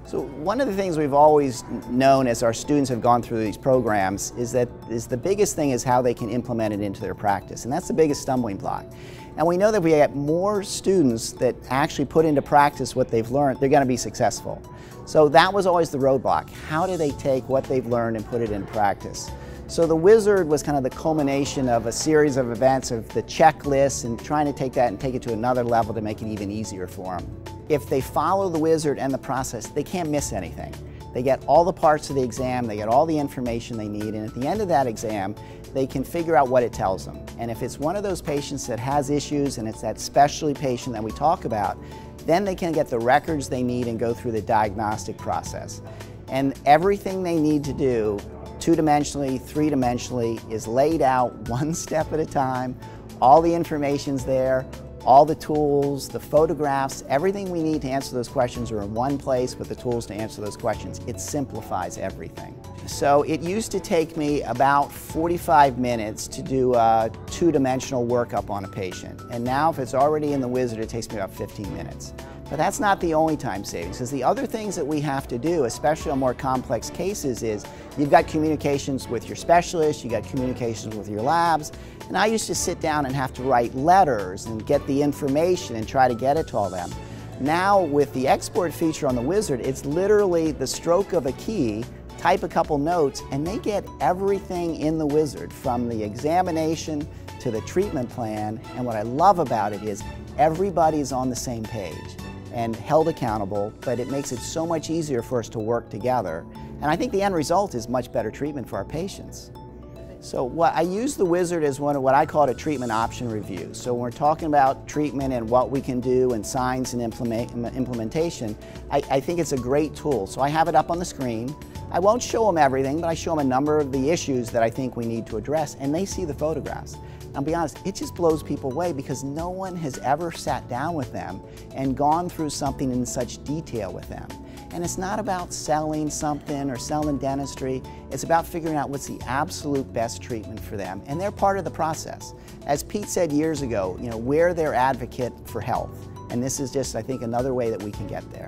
So one of the things we've always known as our students have gone through these programs is that the biggest thing is how they can implement it into their practice, and that's the biggest stumbling block. And we know that if we get more students that actually put into practice what they've learned, they're going to be successful. So that was always the roadblock. How do they take what they've learned and put it in practice? So the Wizard was kind of the culmination of a series of events of the checklist and trying to take that and take it to another level to make it even easier for them. If they follow the Wizard and the process, they can't miss anything. They get all the parts of the exam, they get all the information they need, and at the end of that exam, they can figure out what it tells them. And if it's one of those patients that has issues and it's that specialty patient that we talk about, then they can get the records they need and go through the diagnostic process. And everything they need to do, two-dimensionally, three-dimensionally, is laid out one step at a time. All the information's there. All the tools, the photographs, everything we need to answer those questions are in one place with the tools to answer those questions. It simplifies everything. So it used to take me about 45 minutes to do a two-dimensional workup on a patient. And now if it's already in the Wizard, it takes me about 15 minutes. But that's not the only time savings, because the other things that we have to do, especially on more complex cases, is you've got communications with your specialist, you've got communications with your labs, and I used to sit down and have to write letters and get the information and try to get it to all them. Now with the export feature on the Wizard, it's literally the stroke of a key, type a couple notes, and they get everything in the Wizard, from the examination to the treatment plan. And what I love about it is everybody's on the same page and held accountable, but it makes it so much easier for us to work together. And I think the end result is much better treatment for our patients. So I use the Wizard as one of what I call a treatment option review. So when we're talking about treatment and what we can do and signs and implementation, I think it's a great tool. So I have it up on the screen. I won't show them everything, but I show them a number of the issues that I think we need to address, and they see the photographs. I'll be honest, it just blows people away because no one has ever sat down with them and gone through something in such detail with them. And it's not about selling something or selling dentistry. It's about figuring out what's the absolute best treatment for them, and they're part of the process. As Pete said years ago, we're their advocate for health, and this is just, I think, another way that we can get there.